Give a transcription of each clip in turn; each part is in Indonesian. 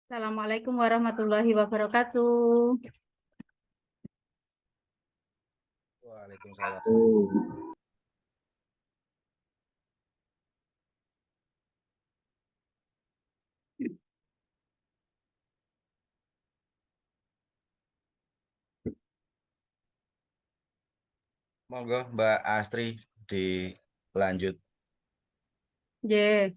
Assalamualaikum warahmatullahi wabarakatuh. Waalaikumsalam. Monggo Mbak Astri dilanjut. Ye,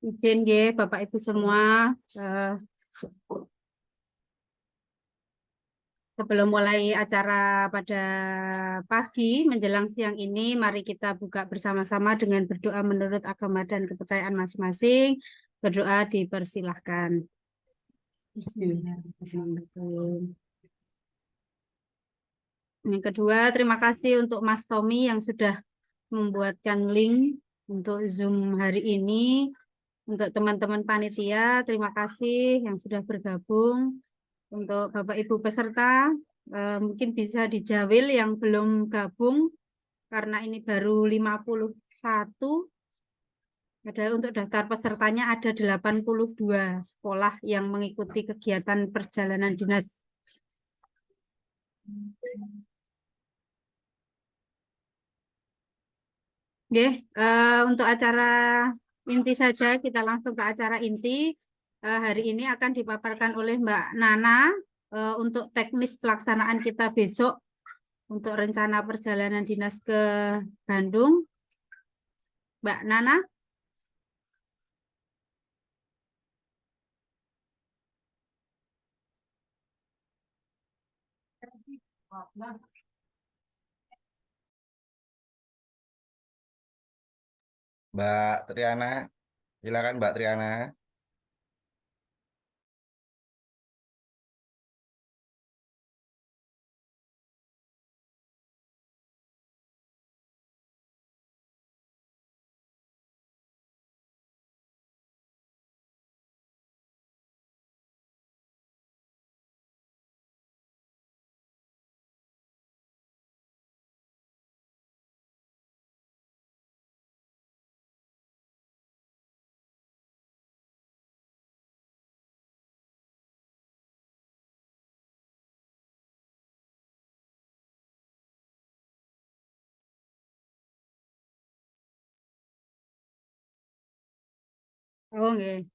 izin ye Bapak Ibu semua. Eh, Sebelum mulai acara pada pagi menjelang siang ini, mari kita buka bersama-sama dengan berdoa menurut agama dan kepercayaan masing-masing. Berdoa dipersilahkan. Bismillahirrahmanirrahim. Yang kedua, terima kasih untuk Mas Tommy yang sudah membuatkan link untuk Zoom hari ini. Untuk teman-teman panitia, terima kasih yang sudah bergabung. Untuk Bapak Ibu peserta, mungkin bisa dijawil yang belum gabung, karena ini baru 51. Padahal untuk daftar pesertanya ada 82 sekolah yang mengikuti kegiatan perjalanan dinas. Oke, untuk acara inti saja, kita langsung ke acara inti. Hari ini akan dipaparkan oleh Mbak Nana untuk teknis pelaksanaan kita besok untuk rencana perjalanan dinas ke Bandung. Mbak Nana. Mbak Triana, silakan Mbak Triana. Oh, nggih.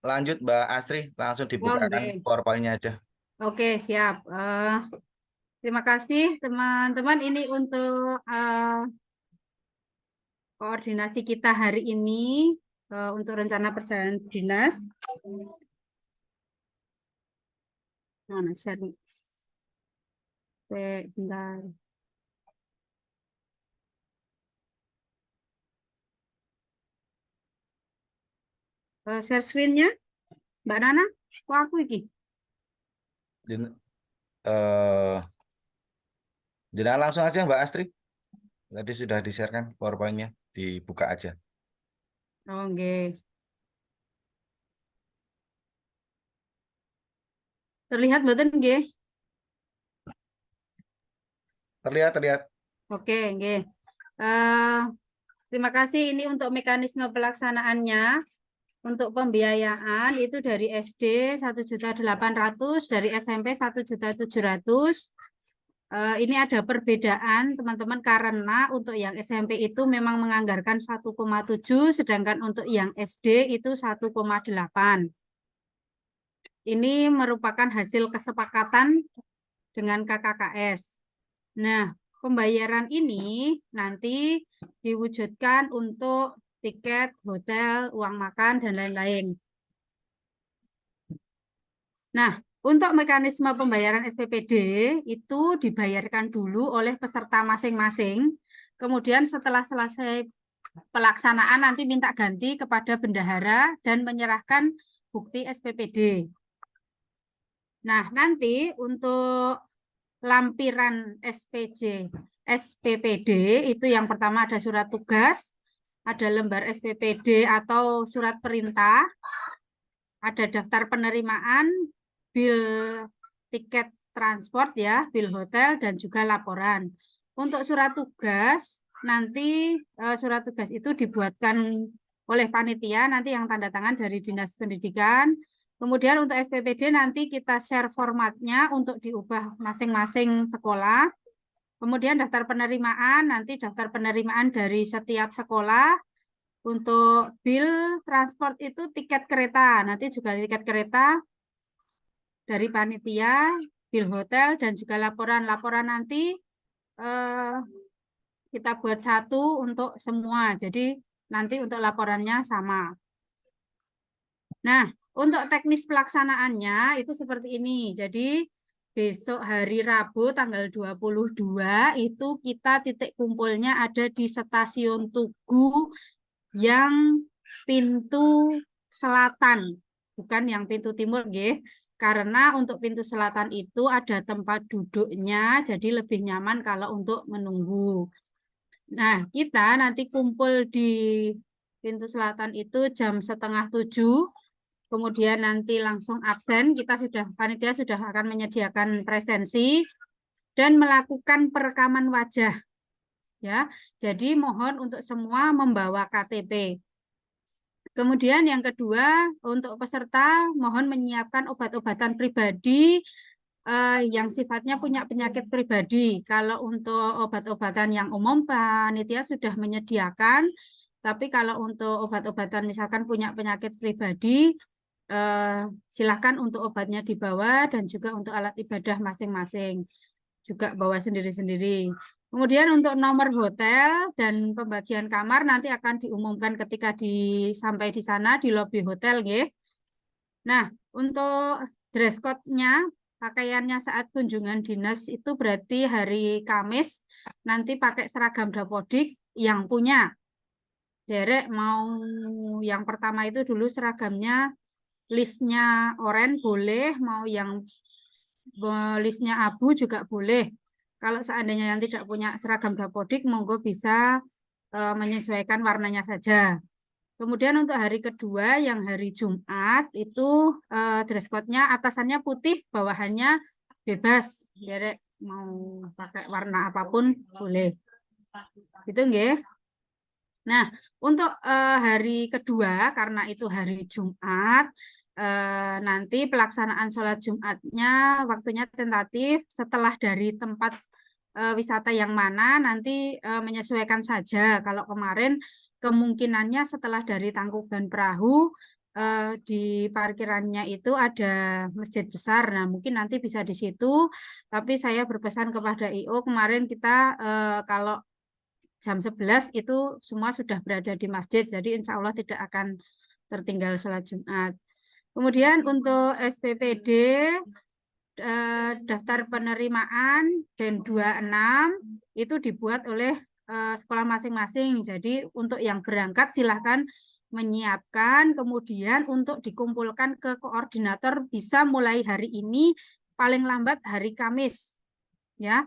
Lanjut Mbak Astri, langsung Oh, dibukakan nggih. PowerPoint-nya aja. Oke, siap. Terima kasih teman-teman. Ini untuk koordinasi kita hari ini untuk rencana perjalanan dinas. Mana share? Bentar. Share screen-nya, Mbak Nana. Kok aku iki? Eh, Jadi langsung aja Mbak Astri. Tadi sudah di-share-kan PowerPoint-nya, dibuka aja. Oh, nggih. Terlihat mboten nggih? Terlihat, terlihat. Oke, nggih. Eh, Terima kasih. Ini untuk mekanisme pelaksanaannya. Untuk pembiayaan itu dari SD 1.800.000, dari SMP 1.700.000. Ini ada perbedaan teman-teman karena untuk yang SMP itu memang menganggarkan 1,7, sedangkan untuk yang SD itu 1,8. Ini merupakan hasil kesepakatan dengan KKKS. Nah, pembayaran ini nanti diwujudkan untuk tiket, hotel, uang makan, dan lain-lain. Nah, untuk mekanisme pembayaran SPPD itu dibayarkan dulu oleh peserta masing-masing. Kemudian setelah selesai pelaksanaan nanti minta ganti kepada bendahara dan menyerahkan bukti SPPD. Nah, nanti untuk lampiran SPPD itu yang pertama ada surat tugas, ada lembar SPPD atau surat perintah, ada daftar penerimaan, bil tiket transport ya, bil hotel, dan juga laporan. Untuk surat tugas, nanti surat tugas itu dibuatkan oleh panitia, nanti yang tanda tangan dari Dinas Pendidikan. Kemudian untuk SPPD nanti kita share formatnya untuk diubah masing-masing sekolah. Kemudian daftar penerimaan, nanti daftar penerimaan dari setiap sekolah. Untuk bil transport itu tiket kereta, nanti juga tiket kereta dari panitia, bil hotel, dan juga laporan. Laporan nanti kita buat satu untuk semua, jadi nanti untuk laporannya sama. Nah, untuk teknis pelaksanaannya itu seperti ini. Jadi besok hari Rabu tanggal 22 itu kita titik kumpulnya ada di Stasiun Tugu yang pintu selatan, bukan yang pintu timur, nggih. Karena untuk pintu selatan itu ada tempat duduknya, jadi lebih nyaman kalau untuk menunggu. Nah, kita nanti kumpul di pintu selatan itu jam 6:30. Kemudian nanti langsung absen, panitia sudah akan menyediakan presensi dan melakukan perekaman wajah. Ya, jadi mohon untuk semua membawa KTP. Kemudian yang kedua, untuk peserta mohon menyiapkan obat-obatan pribadi yang sifatnya punya penyakit pribadi. Kalau untuk obat-obatan yang umum, panitia sudah menyediakan. Tapi kalau untuk obat-obatan misalkan punya penyakit pribadi, silakan untuk obatnya dibawa dan juga untuk alat ibadah masing-masing. Juga bawa sendiri-sendiri. Kemudian untuk nomor hotel dan pembagian kamar nanti akan diumumkan ketika sampai di sana di lobi hotel, nggih. Nah, untuk dress code-nya, pakaiannya saat kunjungan dinas itu berarti hari Kamis nanti pakai seragam dapodik yang punya. Derek mau yang pertama itu dulu seragamnya listnya oranye boleh, mau yang listnya abu juga boleh. Kalau seandainya yang tidak punya seragam dapodik, monggo bisa menyesuaikan warnanya saja. Kemudian untuk hari kedua, yang hari Jumat, itu dress code-nya atasannya putih, bawahannya bebas. Derek mau pakai warna apapun boleh. Gitu nggih. Nah, untuk hari kedua, karena itu hari Jumat, nanti pelaksanaan sholat Jumatnya waktunya tentatif setelah dari tempat wisata yang mana nanti menyesuaikan saja. Kalau kemarin kemungkinannya setelah dari Tangkuban Perahu di parkirannya itu ada masjid besar. Nah, mungkin nanti bisa di situ. Tapi saya berpesan kepada IO kemarin kita kalau jam 11 itu semua sudah berada di masjid. Jadi insya Allah tidak akan tertinggal sholat Jumat. Kemudian untuk SPPD daftar penerimaan dan 26 itu dibuat oleh sekolah masing-masing. Jadi untuk yang berangkat silahkan menyiapkan, kemudian untuk dikumpulkan ke koordinator bisa mulai hari ini, paling lambat hari Kamis. Ya,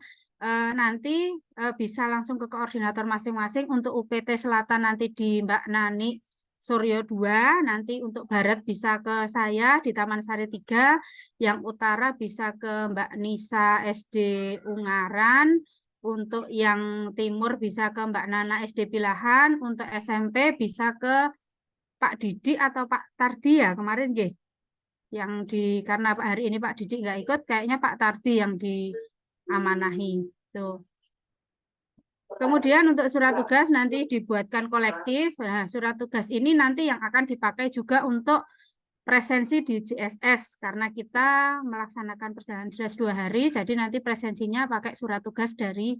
nanti bisa langsung ke koordinator masing-masing. Untuk UPT Selatan nanti di Mbak Nani Suryo 2, nanti untuk Barat bisa ke saya di Taman Sari 3, yang Utara bisa ke Mbak Nisa SD Ungaran, untuk yang Timur bisa ke Mbak Nana SD Pilahan, untuk SMP bisa ke Pak Didi atau Pak Tardi ya kemarin nggih. Yang karena hari ini Pak Didi nggak ikut, kayaknya Pak Tardi yang diamanahi. Tuh. Kemudian untuk surat tugas nanti dibuatkan kolektif. Nah, surat tugas ini nanti yang akan dipakai juga untuk presensi di JSS karena kita melaksanakan perjalanan dinas 2 hari, jadi nanti presensinya pakai surat tugas dari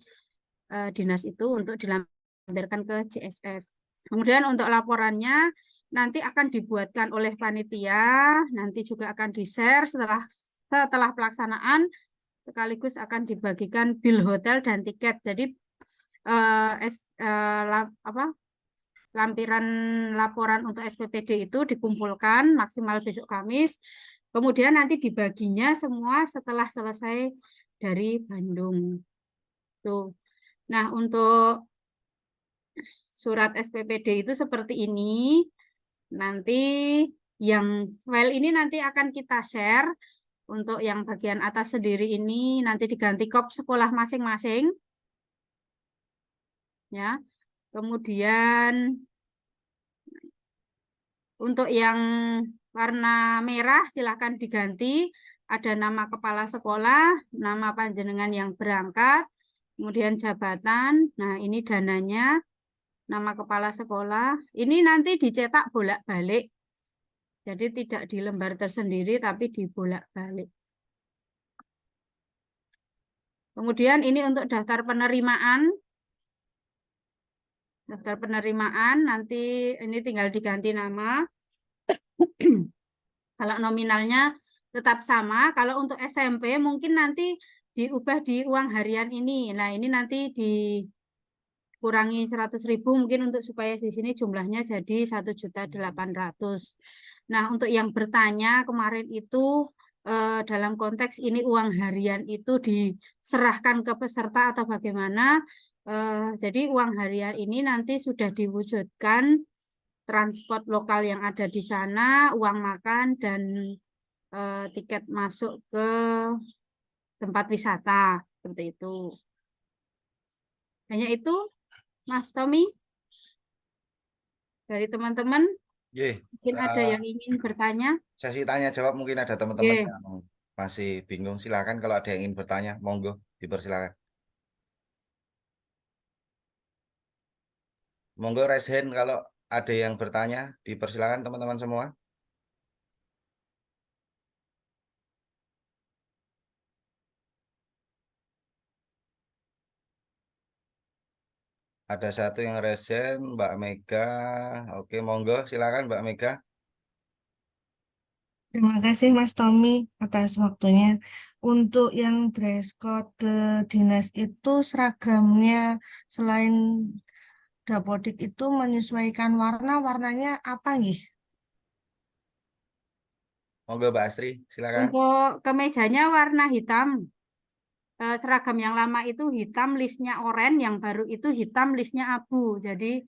dinas itu untuk dilampirkan ke JSS. Kemudian untuk laporannya nanti akan dibuatkan oleh panitia, nanti juga akan di-share setelah pelaksanaan, sekaligus akan dibagikan bil hotel dan tiket. Jadi lampiran laporan untuk SPPD itu dikumpulkan maksimal besok Kamis, kemudian nanti dibaginya semua setelah selesai dari Bandung. Tuh. Nah, untuk surat SPPD itu seperti ini. Nanti Yang file ini nanti akan kita share. Untuk yang bagian atas sendiri ini nanti diganti kop sekolah masing-masing. Ya. Kemudian untuk yang warna merah silahkan diganti. Ada nama kepala sekolah, nama panjenengan yang berangkat, kemudian jabatan. Nah, ini dananya, nama kepala sekolah. Ini nanti dicetak bolak-balik. Jadi tidak di lembar tersendiri, tapi dibolak-balik. Kemudian ini untuk daftar penerimaan. Daftar penerimaan nanti ini tinggal diganti nama. Kalau nominalnya tetap sama. Kalau untuk SMP mungkin nanti diubah di uang harian ini. Nah, ini nanti dikurangi 100.000 mungkin untuk supaya di sini jumlahnya jadi 1.800.000. Nah, untuk yang bertanya kemarin itu dalam konteks ini uang harian itu diserahkan ke peserta atau bagaimana? Jadi uang harian ini nanti sudah diwujudkan transport lokal yang ada di sana, uang makan dan tiket masuk ke tempat wisata seperti itu. Hanya itu, Mas Tommy, dari teman-teman. Mungkin ada yang ingin bertanya. Sesi tanya jawab mungkin ada teman-teman yang masih bingung. Silakan kalau ada yang ingin bertanya, monggo dipersilakan. Monggo raise hand kalau ada yang bertanya, dipersilakan teman-teman semua. Ada satu yang raise hand, Mbak Mega. Oke, monggo silakan Mbak Mega. Terima kasih Mas Tommy atas waktunya. Untuk yang dress code dinas itu seragamnya selain dapodik itu menyesuaikan warnanya apa nih? Monggo Mbak Astri, silakan. Untuk kemejanya warna hitam. Seragam yang lama itu hitam, listnya oranye, yang baru itu hitam, listnya abu. Jadi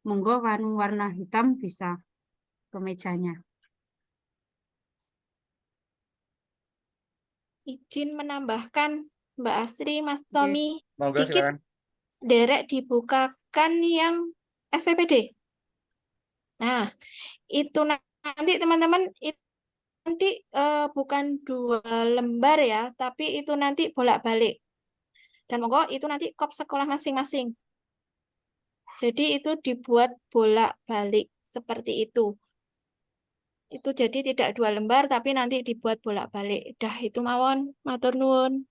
monggo warna hitam bisa kemejanya. Izin menambahkan Mbak Asri, Mas Oke. Tommy, Monggo sedikit silakan. derek dibukakan yang SPPD. Nah, itu nanti teman-teman nanti bukan 2 lembar ya, tapi itu nanti bolak-balik. Dan monggo itu nanti kop sekolah masing-masing. Jadi itu dibuat bolak-balik seperti itu. Itu jadi tidak 2 lembar, tapi nanti dibuat bolak-balik. Dah itu mawon, matur nuwun.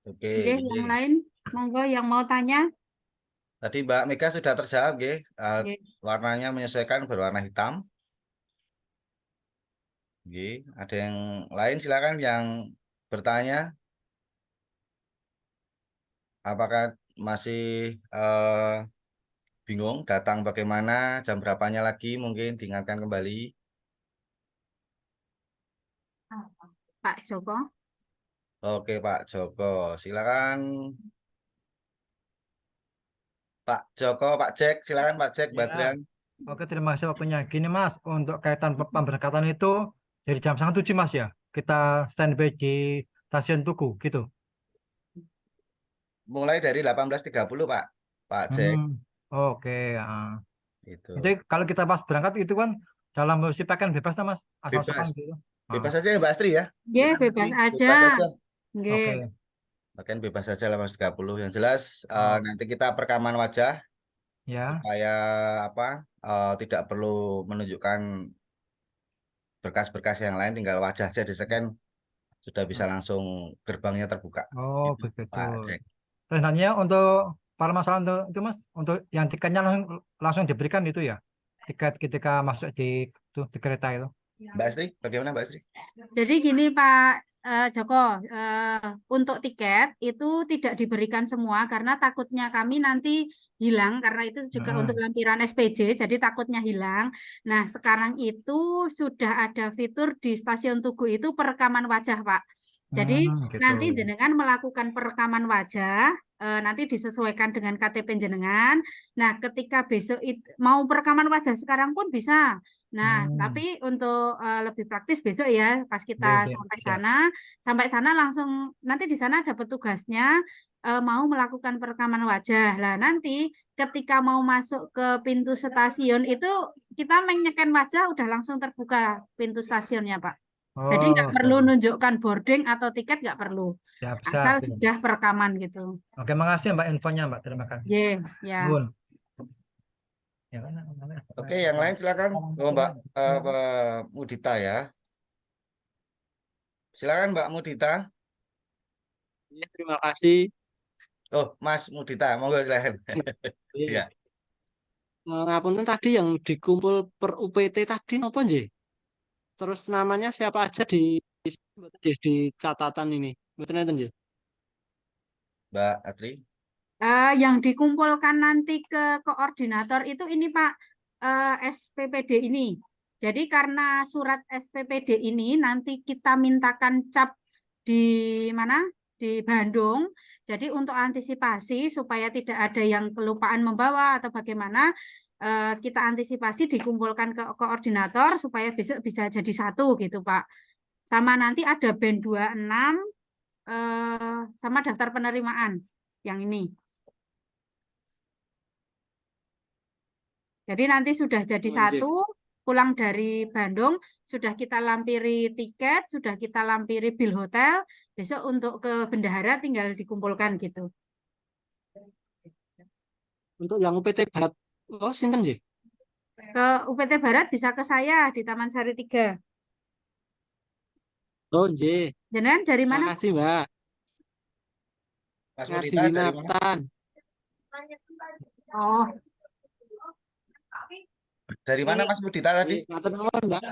Oke, Oke, yang lain, monggo yang mau tanya. tadi Mbak Mega sudah terjawab, Oke. warnanya menyesuaikan berwarna hitam. Ada yang lain silakan yang bertanya. Apakah masih bingung datang bagaimana, jam berapanya lagi mungkin diingatkan kembali. Pak Joko. Oke Pak Joko, silakan. Pak Joko, Pak Jack, silakan Pak Jack, Mbak Ya. Adrian. Oke, terima kasih waktunya. Gini Mas, untuk kaitan pemberangkatan itu dari jam 7 Mas ya. Kita standby di stasiun Tugu gitu. Mulai dari 18.30 Pak, Pak Jack. Oke. Itu. Jadi kalau kita pas berangkat itu kan dalam posisi pakaian bebas nah Mas, asal Bebas. sopan gitu. Bebas aja ya Mbak Astri ya. Nggih, bebas aja. Bebas aja. Nggih. Oke. Bahkan bebas saja 18.30. Yang jelas nanti kita perekaman wajah Ya. supaya tidak perlu menunjukkan berkas-berkas yang lain, tinggal wajah aja di-scan sudah bisa langsung gerbangnya terbuka. Oh, Gitu, begitu. Pak Jack. Terus nantinya untuk para masalah untuk itu Mas, untuk yang tiketnya langsung diberikan itu ya. Tiket ketika masuk di kereta itu. Mbak Astri, bagaimana Mbak Astri? Jadi gini Pak Joko, untuk tiket itu tidak diberikan semua karena takutnya kami nanti hilang karena itu juga untuk lampiran SPJ, jadi takutnya hilang. Nah, sekarang itu sudah ada fitur di stasiun Tugu itu perekaman wajah, Pak. Jadi Gitu. nanti jenengan melakukan perekaman wajah, nanti disesuaikan dengan KTP jenengan. Nah, ketika besok mau perekaman wajah sekarang pun bisa. Nah, Hmm. tapi untuk lebih praktis besok ya, pas kita Oke, siap. sampai sana langsung nanti di sana ada petugasnya mau melakukan perekaman wajah. Lah nanti ketika mau masuk ke pintu stasiun itu kita menyekan wajah udah langsung terbuka pintu stasiunnya, Pak. Jadi nggak Oh, oke, perlu oke. nunjukkan boarding atau tiket nggak perlu, Siap, asal siap. sudah perekaman gitu. Oke, makasih Mbak infonya Mbak. Terima kasih. Ya. Nuhun. Ya, Oke, yang lain silakan. Oh, Mbak Mudita ya. Silakan Mbak Mudita. Ya, terima kasih. Oh, Mas Mudita, monggo silakan. Iya. Ya. Ngapunten tadi yang dikumpul per UPT tadi napa nggih? Terus namanya siapa aja di catatan ini. Mboten enten nggih? Mbak Astri. Yang dikumpulkan nanti ke koordinator itu ini Pak, SPPD ini. Jadi karena surat SPPD ini nanti kita mintakan cap di mana? Di Bandung. Jadi untuk antisipasi supaya tidak ada yang kelupaan membawa atau bagaimana, kita antisipasi dikumpulkan ke koordinator supaya besok bisa jadi satu gitu Pak. Sama nanti ada band 26 sama daftar penerimaan yang ini. Jadi nanti sudah jadi Oh, nggih. satu, pulang dari Bandung, sudah kita lampiri tiket, sudah kita lampiri bil hotel, besok untuk ke bendahara tinggal dikumpulkan gitu. Untuk yang UPT Barat, oh sinten nggih? Ke UPT Barat bisa ke saya di Taman Sari 3. Oh nggih. Jenengan dari Terima mana? kasih, Mbak. Mas Ngadi Mudita dari mana? Winatan. Oh, Dari mana Mas Mudita tadi? Matur nuwun, Mbak.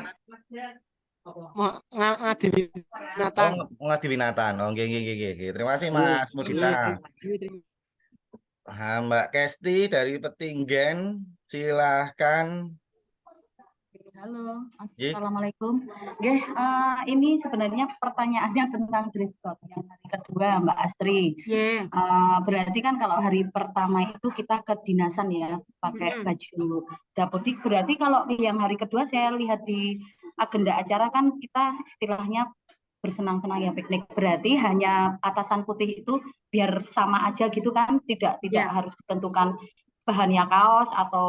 Ngadi Winatan. Oh, Ngadi Winatan. Oh, nggih nggih nggih nggih. Terima kasih Nggih, Mas nggih, Mudita. terima Mbak Kesti dari Petinggan, silahkan. Halo, Nggih. Assalamualaikum. Nggih, ini sebenarnya pertanyaannya tentang dress code yang hari kedua, Mbak Astri. yeah. Berarti kan kalau hari pertama itu kita kedinasan ya, pakai baju dapodik. Berarti kalau yang hari kedua saya lihat di agenda acara kan kita istilahnya bersenang-senang ya, piknik. Berarti hanya atasan putih itu biar sama aja gitu kan, tidak Ya. harus ditentukan bahannya kaos atau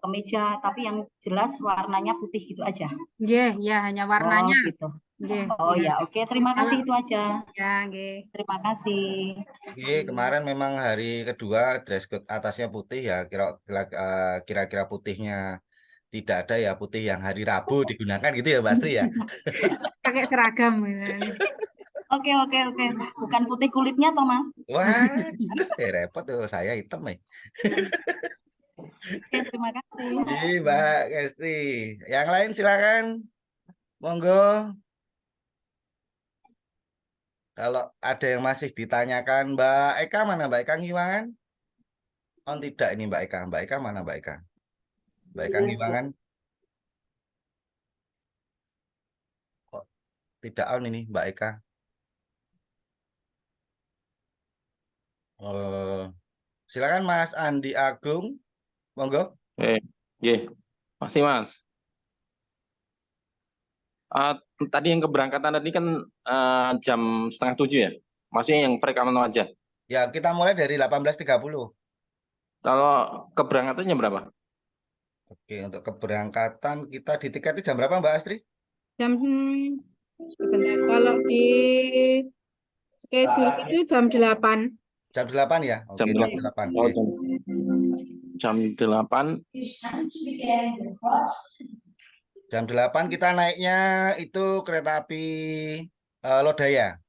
kemeja, tapi yang jelas warnanya putih gitu aja. Yeah, ya hanya warnanya. Oh gitu. Yeah, Oh ya, oke. Terima kasih itu aja. Ya, nggih. Terima kasih. Oke, kemarin memang hari kedua dress code atasnya putih ya, kira-kira putihnya tidak ada ya, putih yang hari Rabu digunakan gitu ya Mbak Astri ya. Pakai seragam gitu. Oke. Bukan putih kulitnya, Thomas. Wah, repot tuh saya hitam nih. Oke, terima kasih. Iya, Mbak Kesti. Yang lain silakan. Monggo. Kalau ada yang masih ditanyakan, Mbak Eka mana Mbak Eka Ngiwangan? Oh tidak ini Mbak Eka. Mbak Eka mana Mbak Eka? Mbak Eka Ngiwangan? Oh, tidak on ini Mbak Eka. Silakan Mas Andi Agung. Monggo. Masih Mas. Tadi yang keberangkatan tadi kan jam 6:30 ya? Maksudnya yang perekaman wajah. Ya, kita mulai dari 18.30. Kalau keberangkatannya berapa? Oke, untuk keberangkatan kita di tiketnya jam berapa Mbak Astri? Jam sebentar. Kalau di schedule itu jam 8. Jam 8 ya? Oke, Jam jam 8. 8. Oh, jam 8. Jam 8 kita naiknya itu kereta api Lodaya.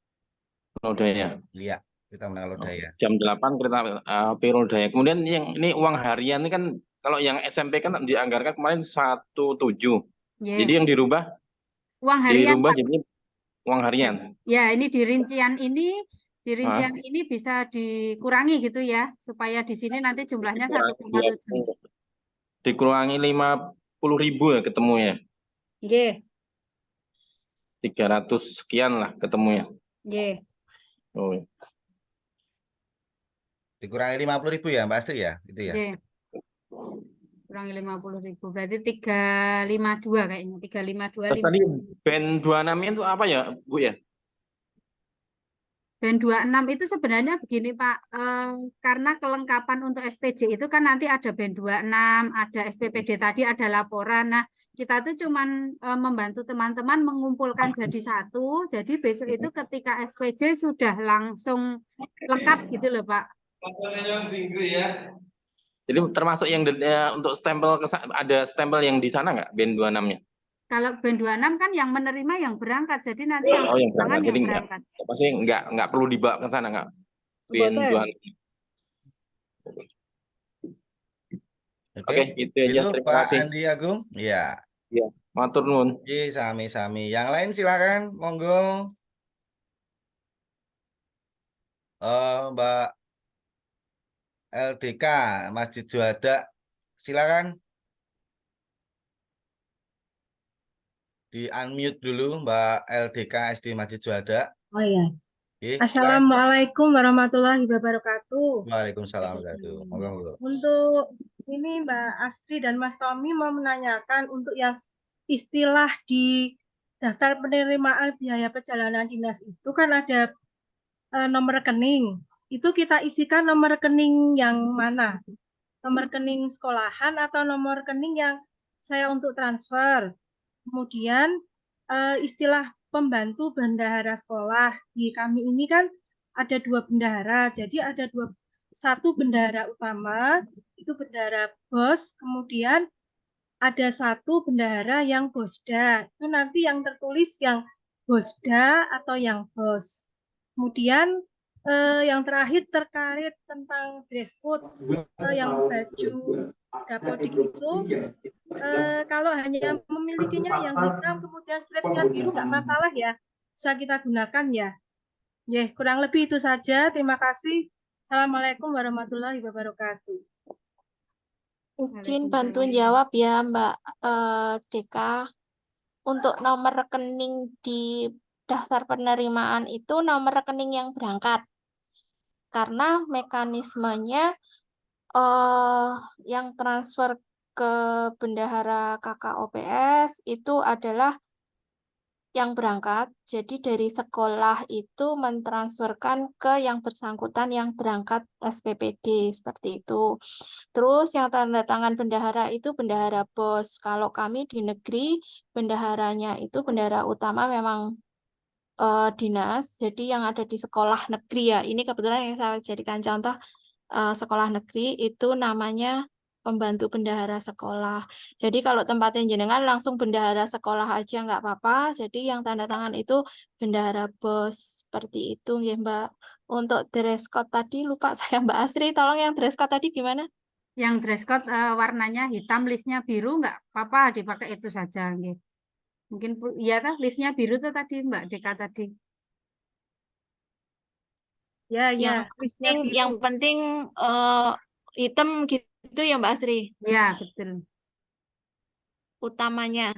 Lodaya. Iya, kita menaik Lodaya. Jam 8 kereta api Lodaya. Kemudian yang ini uang harian ini kan kalau yang SMP kan dianggarkan kemarin 1,7. Yeah. Jadi yang dirubah Uang harian, Pak. jadi uang harian. Ya, ini di rincian ini bisa dikurangi gitu ya, supaya di sini nanti jumlahnya 1,7. Dikurangi 50.000 ya ketemu ya. Nggih. 300 sekian lah ketemu ya. Nggih. Oh. Dikurangi 50.000 ya Mbak Astri ya, gitu ya. Nggih. Dikurangi 50.000. Berarti 352 kayaknya. 352. Tadi band 26-nya itu apa ya, Bu ya? Dan 26 itu sebenarnya begini Pak, karena kelengkapan untuk SPJ itu kan nanti ada band 26, ada SPPD tadi, ada laporan. Nah, kita tuh cuman membantu teman-teman mengumpulkan jadi satu. Jadi besok itu ketika SPJ sudah langsung lengkap gitu loh Pak. Jadi termasuk yang untuk stempel ada stempel yang di sana nggak band 26-nya? Kalau band 26 kan yang menerima yang berangkat. Jadi nanti yang Oh, yang tangan berangkat. yang Jadi berangkat. pasti nggak perlu dibawa ke sana nggak? Band 26. Oke, itu aja. Itu Terima Pak kasih. Andi Agung. Ya. Ya, matur nuwun. Sami-sami. Yang lain silakan, monggo. Mbak LDK Masjid Juada, silakan. Di unmute dulu Mbak LDK SD Masjid Juada. Oh iya. Silakan. Assalamualaikum warahmatullahi wabarakatuh. Waalaikumsalam warahmatullahi wabarakatuh. Monggo. Untuk ini Mbak Astri dan Mas Tommy mau menanyakan untuk yang istilah di daftar penerimaan biaya perjalanan dinas itu kan ada nomor rekening. Itu kita isikan nomor rekening yang mana? Nomor rekening sekolahan atau nomor rekening yang saya untuk transfer? Kemudian istilah pembantu bendahara sekolah di kami ini kan ada 2 bendahara, jadi ada satu bendahara utama itu bendahara bos, kemudian ada satu bendahara yang bosda, itu nanti yang tertulis yang bosda atau yang bos. Kemudian yang terakhir terkait tentang dress code, yang baju dapodik itu kalau hanya memilikinya yang hitam kemudian stripnya biru nggak masalah ya, bisa kita gunakan ya. Kurang lebih itu saja. Terima kasih. Assalamualaikum warahmatullahi wabarakatuh. Izin bantu jawab ya Mbak Deka. Untuk nomor rekening di daftar penerimaan itu nomor rekening yang berangkat. Karena mekanismenya yang transfer ke bendahara KKOPS itu adalah yang berangkat. Jadi dari sekolah itu mentransferkan ke yang bersangkutan yang berangkat SPPD seperti itu. Terus yang tanda tangan bendahara itu bendahara bos. Kalau kami di negeri bendaharanya itu bendahara utama memang dinas. Jadi yang ada di sekolah negeri ya. Ini kebetulan yang saya jadikan contoh sekolah negeri itu namanya pembantu bendahara sekolah. Jadi kalau tempatnya jenengan langsung bendahara sekolah aja nggak apa-apa. Jadi yang tanda tangan itu bendahara bos seperti itu ya Mbak. Untuk dress code tadi lupa saya Mbak Asri. Tolong yang dress code tadi gimana? Yang dress code warnanya hitam, listnya biru nggak apa-apa dipakai itu saja. Mungkin iya kan listnya biru tuh tadi Mbak Deka tadi. Ya, Yang penting hitam gitu ya Mbak Asri. Ya, betul. Utamanya.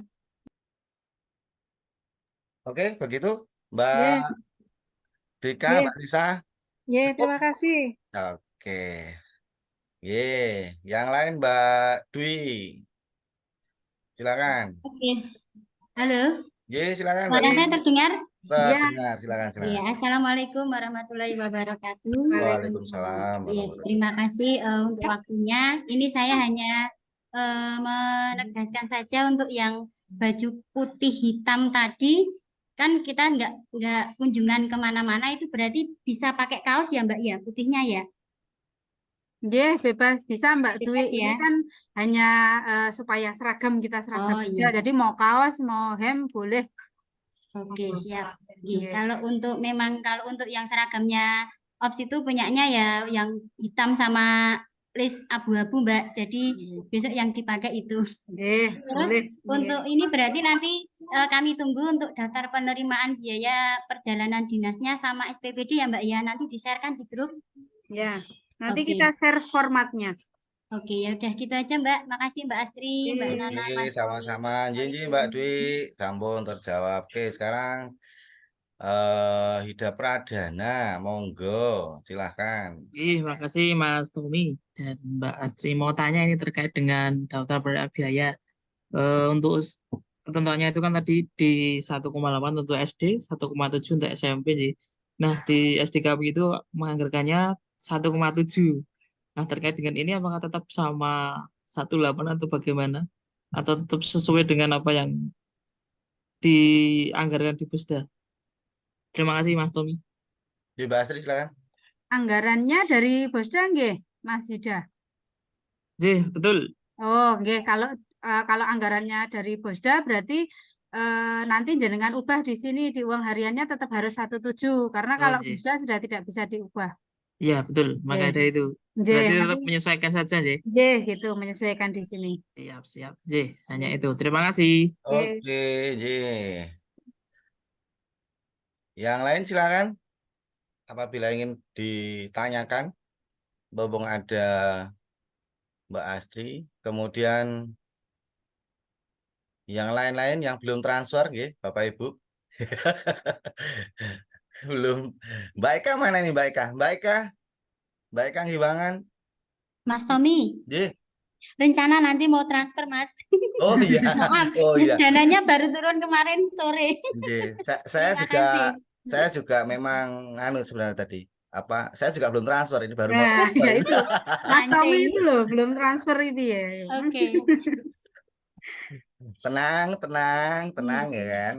Oke, begitu Mbak Deka, Mbak Risa. Terima kasih. Oke. Yang lain Mbak Dwi. Silakan. Oke. Halo. Silakan Mbak Suara Dwi. saya terdengar? Terdengar, silakan. Iya, Assalamualaikum warahmatullahi wabarakatuh. Waalaikumsalam. Ya, terima kasih untuk waktunya. Ini saya hanya menegaskan saja untuk yang baju putih hitam tadi, kan kita nggak kunjungan kemana-mana, itu berarti bisa pakai kaos ya Mbak ya, putihnya ya? Bebas bisa Mbak Dwi. Bebas ya. Ini kan hanya supaya seragam kita seragam. Oh, iya. Jadi mau kaos, mau hem boleh. Oke, siap. Kalau untuk yang seragamnya OPS itu punyanya ya yang hitam sama list abu-abu Mbak. Jadi besok yang dipakai itu. Terus boleh. untuk ini berarti nanti kami tunggu untuk daftar penerimaan biaya perjalanan dinasnya sama SPPD ya Mbak ya. Nanti di-share-kan di grup. Ya, nanti Oke. kita share formatnya. Oke, ya udah gitu aja Mbak. Makasih Mbak Astri, Mbak Nana, Mas Tommy. Sama-sama. Mbak Dwi, sampun terjawab. Oke, sekarang Hida Pradana, monggo, silahkan. Makasih Mas Tommy dan Mbak Astri. Mau tanya ini terkait dengan daftar biaya. Untuk ketentuannya itu kan tadi di 1,8 untuk SD, 1,7 untuk SMP sih. Nah, di SD kami itu menganggarkannya 1,7. Nah, terkait dengan ini apakah tetap sama 18 atau bagaimana? Atau tetap sesuai dengan apa yang dianggarkan di Pusda? Terima kasih Mas Tommy. Di Mbak Astri, silakan. Anggarannya dari Bosda nggih, Mas Yuda? Betul. Oh, nggih, kalau anggarannya dari Bosda berarti nanti jenengan ubah di sini di uang hariannya tetap harus 17 karena Oh, kalau J. Bosda sudah tidak bisa diubah. Iya, betul. Maka Nggih. dari itu. Nggih, Berarti nanti tetap menyesuaikan saja, J. nggih gitu menyesuaikan di sini. Siap. J, hanya itu. Terima kasih. Oke, J. Yang lain silakan. Apabila ingin ditanyakan, Bobong ada Mbak Astri, kemudian yang lain-lain yang belum transfer, nggih, Bapak Ibu. Belum. Mbak Eka mana nih Mbak Eka? Mbak Eka Ngiwangan. Mas Tommy, Nggih. rencana nanti mau transfer Mas. Oh iya. Maaf, Oh iya. dananya baru turun kemarin sore. Nggih. Saya Terima juga kasih. memang sebenarnya tadi. Saya juga belum transfer, ini baru mau Nah, transfer ya ini. itu. Mas Tommy Mancing. itu loh belum transfer itu ya. Oke. Tenang ya kan.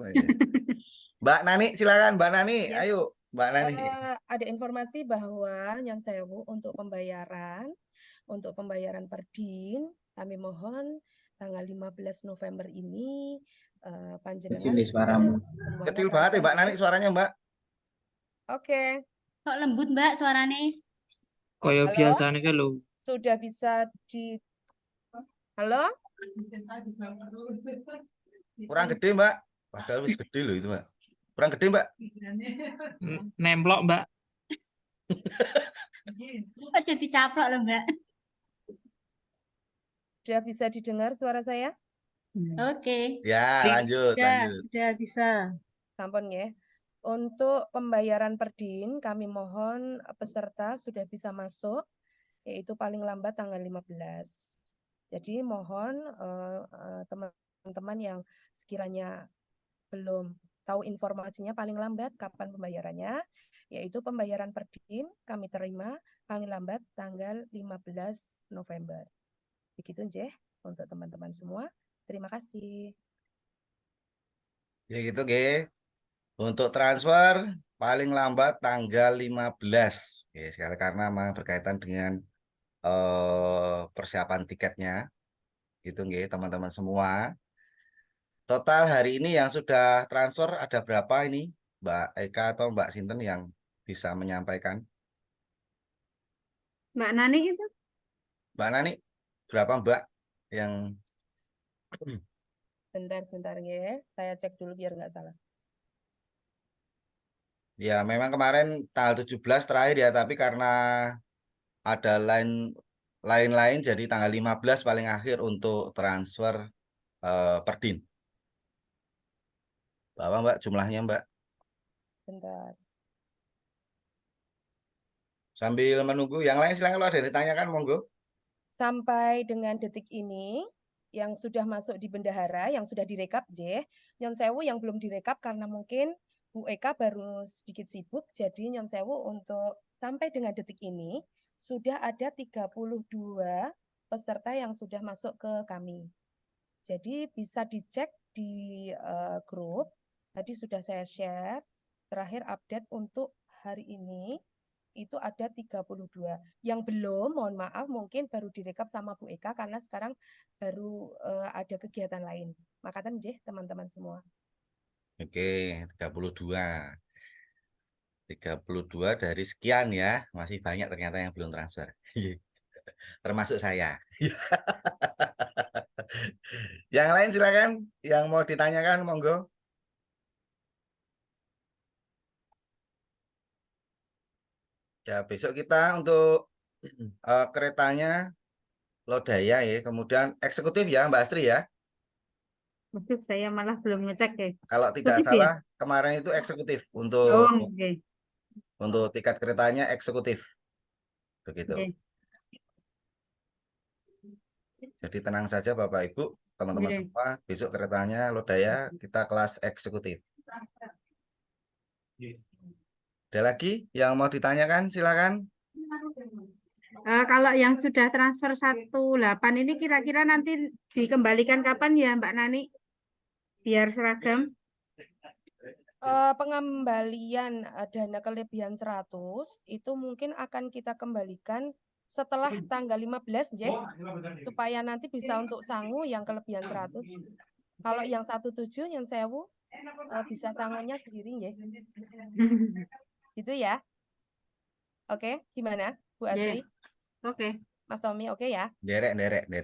Mbak Nani silakan Mbak Nani, Ya. ayo Mbak Nani. Ada informasi bahwa Nyon Sewu untuk pembayaran per din kami mohon tanggal 15 November ini panjenengan Kecil nih suaramu. semuanya Kecil banget ya Mbak Nani suaranya Mbak. Oke. Kok lembut Mbak suaranya? Koyo Halo? biasanya kan lo. Sudah bisa Halo? Kurang gede Mbak. Padahal wis gede loh itu Mbak. Kurang gede Mbak. Nemplok Mbak. Kok jadi caplok loh Mbak? Sudah bisa didengar suara saya? Oke. Ya, lanjut. Sudah bisa. Sampun ya. Untuk pembayaran per din kami mohon peserta sudah bisa masuk yaitu paling lambat tanggal 15. Jadi mohon teman-teman yang sekiranya belum tahu informasinya paling lambat kapan pembayarannya, yaitu pembayaran per din kami terima paling lambat tanggal 15 November. Begitu Njeh untuk teman-teman semua. Terima kasih. Ya gitu Ge. Untuk transfer paling lambat tanggal 15. Ya, sekali karena memang berkaitan dengan persiapan tiketnya. Gitu Ge, teman-teman semua. Total hari ini yang sudah transfer ada berapa ini? Mbak Eka atau Mbak Sinten yang bisa menyampaikan? Mbak Nani itu? Mbak Nani, berapa Mbak yang Bentar ya, saya cek dulu biar nggak salah. ya memang kemarin tanggal 17 terakhir ya, tapi karena ada lain-lain jadi tanggal 15 paling akhir untuk transfer per din. Berapa Mbak jumlahnya Mbak? Bentar. Sambil menunggu yang lain silakan kalau ada yang ditanyakan monggo. Sampai dengan detik ini yang sudah masuk di bendahara, yang sudah direkap J, Nyon Sewu yang belum direkap karena mungkin Bu Eka baru sedikit sibuk, jadi Nyon Sewu untuk sampai dengan detik ini sudah ada 32 peserta yang sudah masuk ke kami. Jadi bisa dicek di grup, tadi sudah saya share, terakhir update untuk hari ini itu ada 32. Yang belum, mohon maaf, mungkin baru direkap sama Bu Eka karena sekarang baru ada kegiatan lain. Makatan J, teman-teman semua. Oke, 32. 32 dari sekian ya. Masih banyak ternyata yang belum transfer. Termasuk saya. Yang lain silakan. Yang mau ditanyakan monggo. Ya, besok kita untuk keretanya Lodaya ya. Kemudian eksekutif ya Mbak Astri ya. Waduh, saya malah belum ngecek ya. Kalau tidak Eksekutif ya? salah kemarin itu eksekutif Oh, untuk tiket keretanya eksekutif. Begitu. oke. Jadi tenang saja Bapak Ibu, teman-teman Oke. semua, besok keretanya Lodaya kita kelas eksekutif. Ada lagi yang mau ditanyakan? Silakan. Kalau yang sudah transfer 18 ini kira-kira nanti dikembalikan kapan ya Mbak Nani? Biar seragam. Pengembalian dana kelebihan 100 itu mungkin akan kita kembalikan setelah tanggal 15, Jeh, supaya nanti bisa untuk sangu yang kelebihan 100. Kalau yang 17 yang 1000 bisa sangunya sendiri, Jeh. Gitu ya. Oke, gimana Bu Asri? Oke. Mas Tommy, oke ya? Derek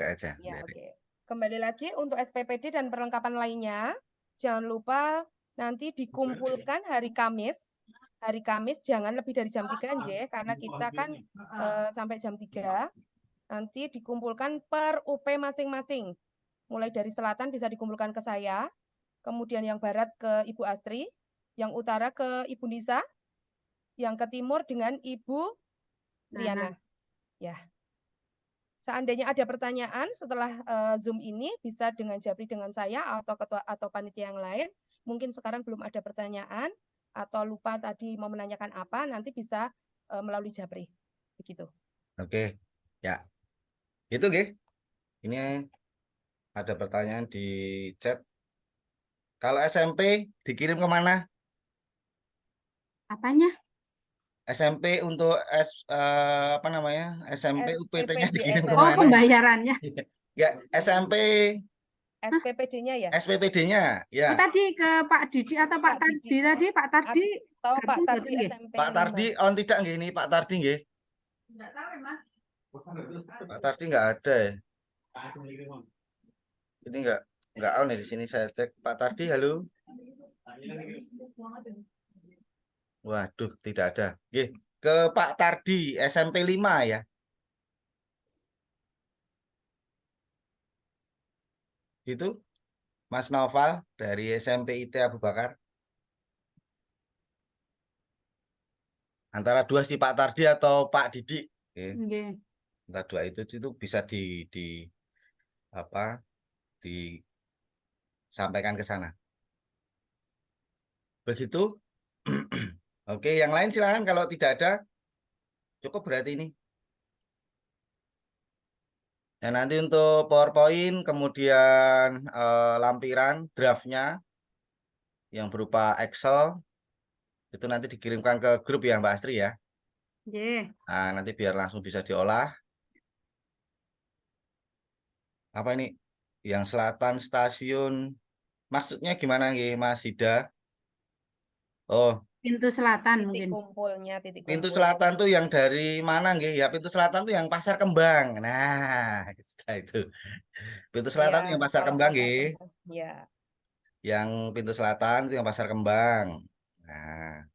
aja. Ya, Derek. oke. Kembali lagi untuk SPPD dan perlengkapan lainnya, jangan lupa nanti dikumpulkan hari Kamis. Hari Kamis jangan lebih dari jam 3, Nje, karena kita kan sampai jam 3. Nanti dikumpulkan per UP masing-masing. Mulai dari selatan bisa dikumpulkan ke saya, kemudian yang barat ke Ibu Astri, yang utara ke Ibu Nisa, yang ke timur dengan Ibu Riana. Ya. Seandainya ada pertanyaan setelah Zoom ini, bisa dengan Japri dengan saya atau ketua atau panitia yang lain. Mungkin sekarang belum ada pertanyaan atau lupa tadi mau menanyakan apa, nanti bisa melalui Japri. Begitu. Oke, ya. Itu, Ge. Ini ada pertanyaan di chat. Kalau SMP dikirim kemana? Apanya? SMP untuk apa namanya? SMP UPT-nya dikirim SPPD Oh, kemana? pembayarannya. Ya, SMP SPPD-nya ya? SPPD-nya, Oh, ya. tadi ke Pak Didi atau Pak Tardi tadi? Pak Tardi atau Pak gabung Tardi betul nggih? SMP Pak Tardi 5. on tidak nggih ini Pak Tardi nggih? Enggak tahu ya, Mas. Pak Tardi nggak ada ya. Ini nggak on ya di sini saya cek. Pak Tardi, halo. Waduh, tidak ada. Nggih, ke Pak Tardi SMP 5 ya. Gitu. Mas Noval dari SMP IT Abu Bakar. Antara dua si Pak Tardi atau Pak Didi. Nggih. Antara dua itu bisa apa? Disampaikan ke sana. Begitu. Oke, yang lain silakan kalau tidak ada. Cukup berarti ini. Dan nanti untuk PowerPoint, kemudian lampiran, draftnya yang berupa Excel, itu nanti dikirimkan ke grup ya Mbak Astri ya. Nah, nanti biar langsung bisa diolah. Apa ini? Yang selatan stasiun, maksudnya gimana Mas Hida? Oh, Pintu selatan Titik mungkin. kumpulnya, titik pintu kumpul. selatan tuh yang dari mana nggih? Ya pintu selatan tuh yang Pasar Kembang. Nah, itu. Pintu selatan tuh Iya, yang Pasar kalau Kembang Pasar nggih. Kembang. Ya. Yang pintu selatan itu yang Pasar Kembang. Nah,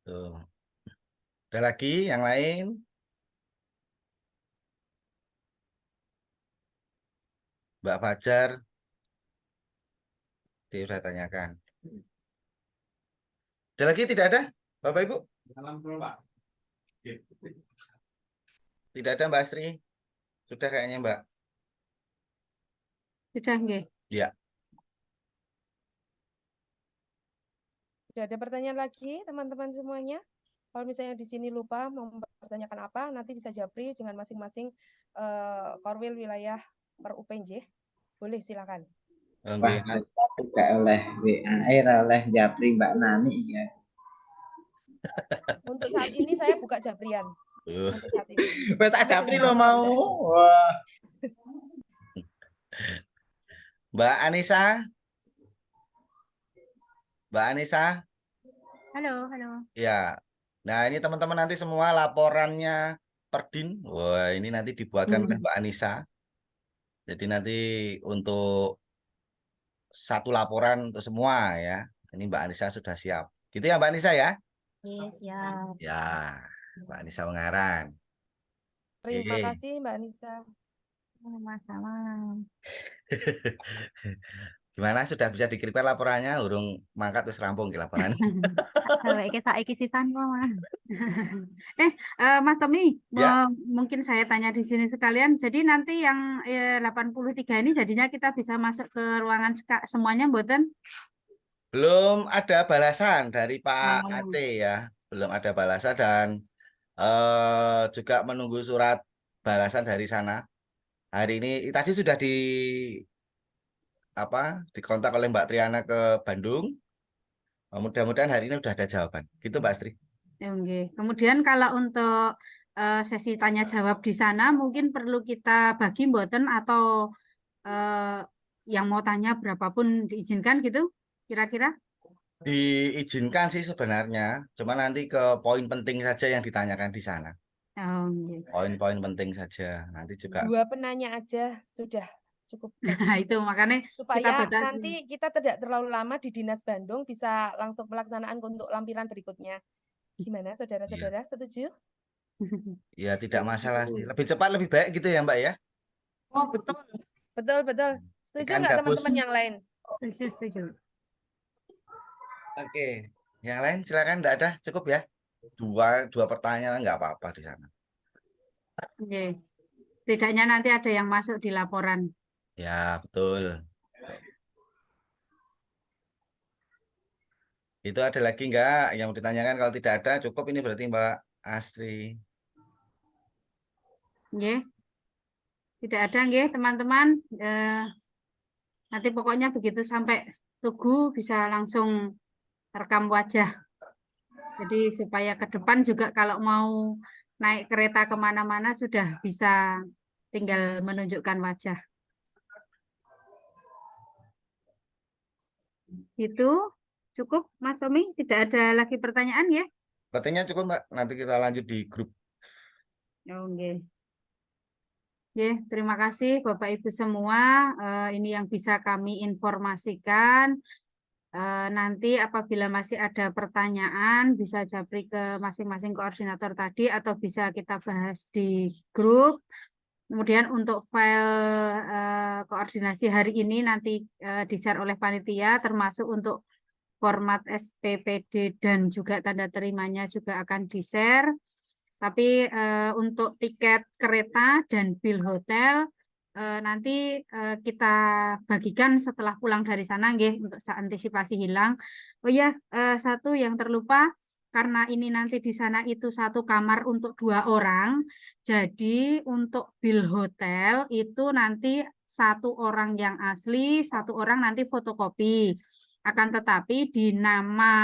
tuh. Ada lagi yang lain? Mbak Fajar, dia sudah tanyakan. Ada lagi tidak ada, Bapak Ibu? Tidak ada Mbak Astri? Sudah kayaknya Mbak. Sudah nggih. Ya. Sudah ada pertanyaan lagi, teman-teman semuanya? Kalau misalnya di sini lupa mau mempertanyakan apa, nanti bisa japri dengan masing-masing korwil wilayah per UPNJ. Boleh, silakan. Oke. Juga oleh WA oleh Japri Mbak Nani ya. Untuk saat ini saya buka japrian. Untuk saat ini. Tak Japri lo mau. Wah. Mbak Anissa? Mbak Anissa? Halo, halo. Ya. Nah, ini teman-teman nanti semua laporannya Perdin. Wah, ini nanti dibuatkan oleh Mbak Anissa. Jadi nanti untuk satu laporan untuk semua ya. Ini Mbak Anissa sudah siap. Gitu ya Mbak Anissa ya? Iya, siap. Ya, Mbak Anissa Ungaran. Terima kasih Mbak Anissa. Sama-sama. Gimana, sudah bisa dikirimkan laporannya? Urung mangkat terus rampung ke laporan. Saiki sisan kok, Mas. Mas Tommy, Ya, mungkin saya tanya di sini sekalian. Jadi nanti yang 83 ini jadinya kita bisa masuk ke ruangan semuanya, mboten? belum ada balasan dari Pak Oh. Aceh ya. Belum ada balasan dan juga menunggu surat balasan dari sana. Hari ini tadi sudah dikontak oleh Mbak Triana ke Bandung. Mudah-mudahan hari ini sudah ada jawaban. Gitu Mbak Astri. Oke. Kemudian kalau untuk sesi tanya jawab di sana mungkin perlu kita bagi mboten atau yang mau tanya berapapun diizinkan gitu kira-kira? Diizinkan sih sebenarnya, cuma nanti ke poin penting saja yang ditanyakan di sana. Oke. Poin-poin penting saja. Nanti juga 2 penanya aja sudah cukup bagus Nah, itu itu. makanya kita Supaya batasi. nanti kita tidak terlalu lama di Dinas Bandung, bisa langsung pelaksanaan untuk lampiran berikutnya. Gimana saudara-saudara, setuju? ya tidak masalah sih. Lebih cepat lebih baik gitu ya Mbak ya. Oh, betul. Betul, betul. Setuju Ikan nggak gabus. teman-teman yang lain? Setuju. Oke, yang lain silakan. Enggak ada, cukup ya. Dua pertanyaan nggak apa-apa di sana. Oke. Setidaknya nanti ada yang masuk di laporan. Ya, betul. Itu ada lagi nggak yang mau ditanyakan? Kalau tidak ada, cukup ini berarti Mbak Astri. Nggih. Tidak ada nggih, teman-teman. Nanti pokoknya begitu sampai Tugu bisa langsung rekam wajah. Jadi supaya ke depan juga kalau mau naik kereta kemana-mana sudah bisa tinggal menunjukkan wajah. Itu cukup, Mas Tommy? Tidak ada lagi pertanyaan ya? Katanya cukup Mbak. Nanti kita lanjut di grup. Oke. Terima kasih Bapak Ibu semua. Ini yang bisa kami informasikan. Nanti apabila masih ada pertanyaan bisa japri ke masing-masing koordinator tadi atau bisa kita bahas di grup. Kemudian untuk file koordinasi hari ini nanti di-share oleh panitia termasuk untuk format SPPD dan juga tanda terimanya juga akan di-share. Tapi untuk tiket kereta dan bil hotel nanti kita bagikan setelah pulang dari sana nggih untuk antisipasi hilang. Oh ya, satu yang terlupa karena ini nanti di sana itu satu kamar untuk 2 orang. Jadi untuk bil hotel itu nanti 1 orang yang asli, 1 orang nanti fotokopi. Akan tetapi di nama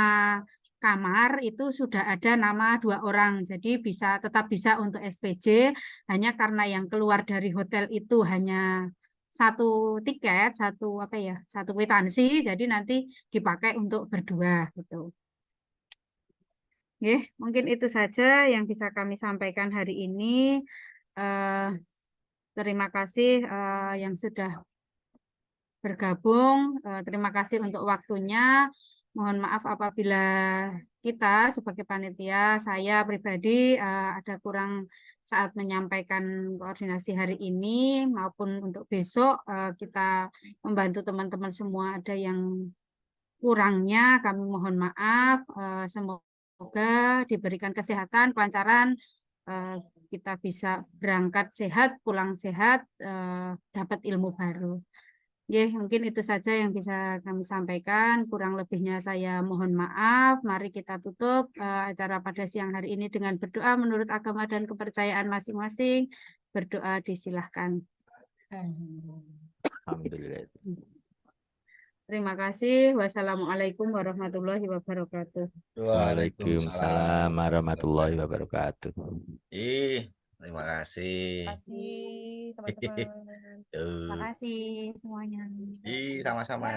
kamar itu sudah ada nama 2 orang, jadi tetap bisa untuk SPJ, hanya karena yang keluar dari hotel itu hanya 1 tiket, satu kwitansi, jadi nanti dipakai untuk berdua gitu. Mungkin itu saja yang bisa kami sampaikan hari ini. Terima kasih yang sudah bergabung. Terima kasih untuk waktunya. Mohon maaf apabila kita sebagai panitia, saya pribadi ada kurang saat menyampaikan koordinasi hari ini maupun untuk besok kita membantu teman-teman semua ada yang kurangnya kami mohon maaf. Semoga diberikan kesehatan, kelancaran, kita bisa berangkat sehat, pulang sehat, dapat ilmu baru. Mungkin itu saja yang bisa kami sampaikan. Kurang lebihnya saya mohon maaf. Mari kita tutup acara pada siang hari ini dengan berdoa menurut agama dan kepercayaan masing-masing. Berdoa disilahkan. Alhamdulillah. Terima kasih. Wassalamualaikum warahmatullahi wabarakatuh. Waalaikumsalam warahmatullahi wabarakatuh. Terima kasih. Terima kasih teman-teman. Terima kasih semuanya. Sama-sama.